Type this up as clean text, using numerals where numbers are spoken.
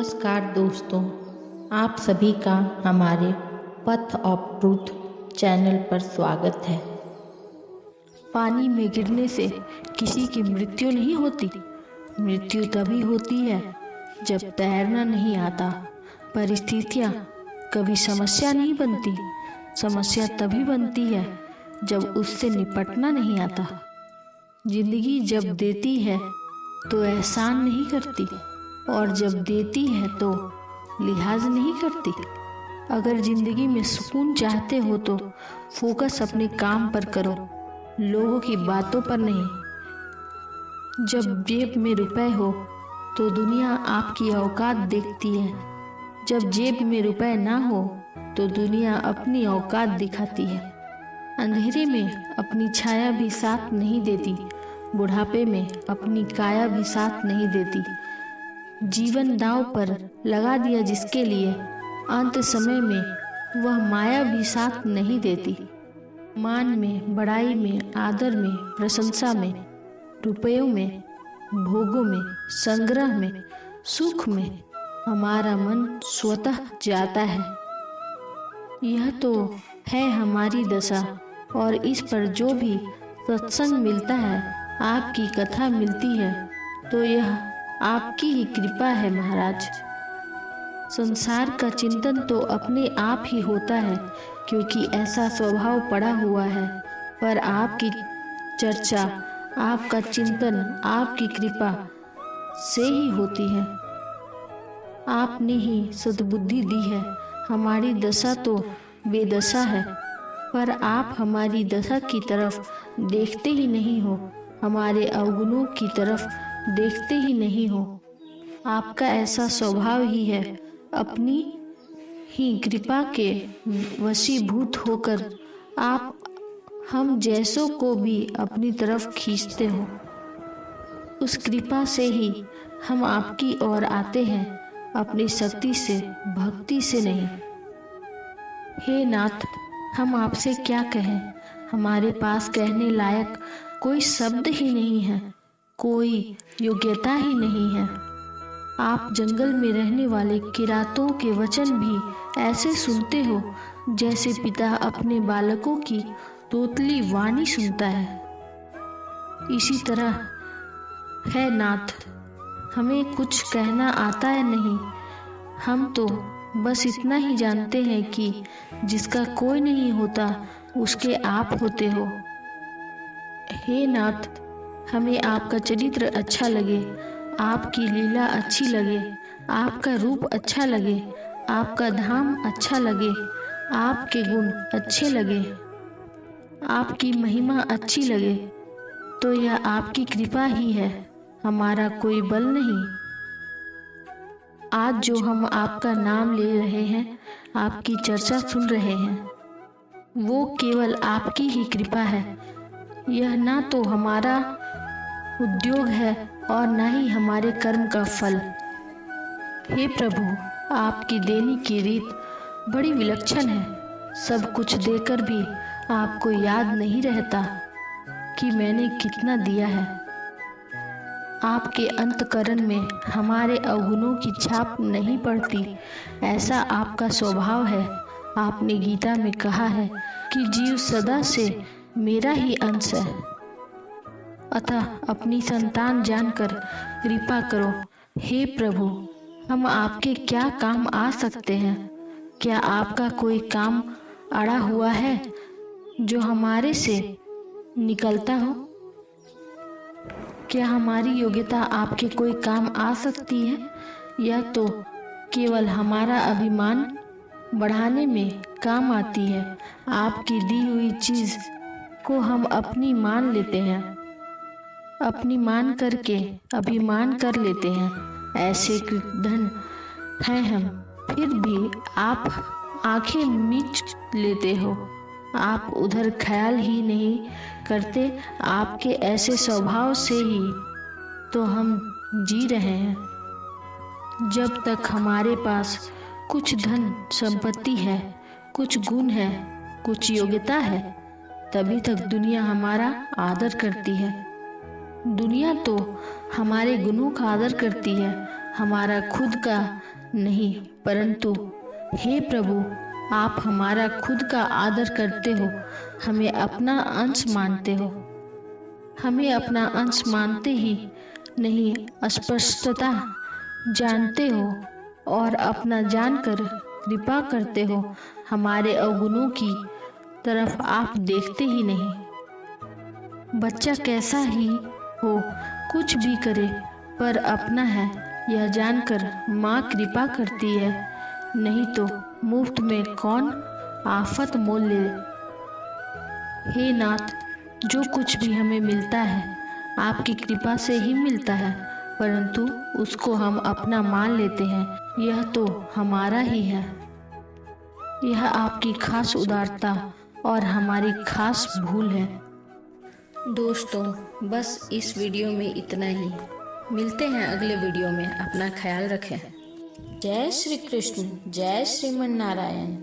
नमस्कार दोस्तों, आप सभी का हमारे पथ ऑफ ट्रूथ चैनल पर स्वागत है। पानी में गिरने से किसी की मृत्यु नहीं होती। मृत्यु तभी होती है जब तैरना नहीं आता। परिस्थितियाँ कभी समस्या नहीं बनती। समस्या तभी बनती है जब उससे निपटना नहीं आता। जिंदगी जब देती है तो एहसान नहीं करती, और जब देती है तो लिहाज नहीं करती। अगर जिंदगी में सुकून चाहते हो तो फोकस अपने काम पर करो, लोगों की बातों पर नहीं। जब जेब में रुपए हो तो दुनिया आपकी औकात देखती है। जब जेब में रुपए ना हो तो दुनिया अपनी औकात दिखाती है। अंधेरे में अपनी छाया भी साथ नहीं देती। बुढ़ापे में अपनी काया भी साथ नहीं देती। जीवन दांव पर लगा दिया जिसके लिए, अंत समय में वह माया भी साथ नहीं देती। मान में, बड़ाई में, आदर में, प्रशंसा में, रुपयों में, भोगों में, संग्रह में, सुख में हमारा मन स्वतः जाता है। यह तो है हमारी दशा, और इस पर जो भी सत्संग मिलता है, आपकी कथा मिलती है, तो यह आपकी ही कृपा है महाराज। संसार का चिंतन तो अपने आप ही होता है, क्योंकि ऐसा स्वभाव पड़ा हुआ है। पर आपकी चर्चा, आपका चिंतन, आपकी कृपा से ही होती है। आपने ही सद्बुद्धि दी है। हमारी दशा तो बेदशा है, पर आप हमारी दशा की तरफ देखते ही नहीं हो। हमारे अवगुणों की तरफ देखते ही नहीं हो। आपका ऐसा स्वभाव ही है, अपनी ही कृपा के वशीभूत होकर आप हम जैसों को भी अपनी तरफ खींचते हो। उस कृपा से ही हम आपकी ओर आते हैं, अपनी शक्ति से, भक्ति से नहीं। हे नाथ, हम आपसे क्या कहें। हमारे पास कहने लायक कोई शब्द ही नहीं है, कोई योग्यता ही नहीं है। आप जंगल में रहने वाले किरातों के वचन भी ऐसे सुनते हो जैसे पिता अपने बालकों की तोतली वाणी सुनता है। इसी तरह है नाथ, हमें कुछ कहना आता है नहीं। हम तो बस इतना ही जानते हैं कि जिसका कोई नहीं होता उसके आप होते हो। हे नाथ, हमें आपका चरित्र अच्छा लगे, आपकी लीला अच्छी लगे, आपका रूप अच्छा लगे, आपका धाम अच्छा लगे, आपके गुण अच्छे लगे, आपकी महिमा अच्छी लगे, तो यह आपकी कृपा ही है, हमारा कोई बल नहीं। आज जो हम आपका नाम ले रहे हैं, आपकी चर्चा सुन रहे हैं, वो केवल आपकी ही कृपा है। यह ना तो हमारा उद्योग है और न ही हमारे कर्म का फल। हे प्रभु, आपकी देने की रीत बड़ी विलक्षण है। सब कुछ देकर भी आपको याद नहीं रहता कि मैंने कितना दिया है। आपके अंतकरण में हमारे अवगुणों की छाप नहीं पड़ती, ऐसा आपका स्वभाव है। आपने गीता में कहा है कि जीव सदा से मेरा ही अंश है। अतः अपनी संतान जानकर कृपा करो। हे प्रभु, हम आपके क्या काम आ सकते हैं। क्या आपका कोई काम अड़ा हुआ है जो हमारे से निकलता हो? क्या हमारी योग्यता आपके कोई काम आ सकती है, या तो केवल हमारा अभिमान बढ़ाने में काम आती है। आपकी दी हुई चीज को हम अपनी मान लेते हैं, अपनी मान करके अभिमान कर लेते हैं। ऐसे कृतघ्न हैं हम, फिर भी आप आंखें मीच लेते हो। आप उधर ख्याल ही नहीं करते। आपके ऐसे स्वभाव से ही तो हम जी रहे हैं। जब तक हमारे पास कुछ धन संपत्ति है, कुछ गुण है, कुछ योग्यता है, तभी तक दुनिया हमारा आदर करती है। दुनिया तो हमारे गुणों का आदर करती है, हमारा खुद का नहीं, परंतु हे प्रभु, आप हमारा खुद का आदर करते हो, हमें अपना अंश मानते हो। हमें अपना अंश मानते ही नहीं, अस्पष्टता जानते हो और अपना जानकर कृपा करते हो। हमारे अवगुणों की तरफ आप देखते ही नहीं। बच्चा कैसा ही हो, कुछ भी करे, पर अपना है यह जानकर माँ कृपा करती है, नहीं तो मुफ्त में कौन आफत मोल ले। हे नाथ, जो कुछ भी हमें मिलता है आपकी कृपा से ही मिलता है, परंतु उसको हम अपना मान लेते हैं। यह तो हमारा ही है। यह आपकी खास उदारता और हमारी खास भूल है। दोस्तों, बस इस वीडियो में इतना ही। मिलते हैं अगले वीडियो में। अपना ख्याल रखें। जय श्री कृष्ण, जय श्रीमन नारायण।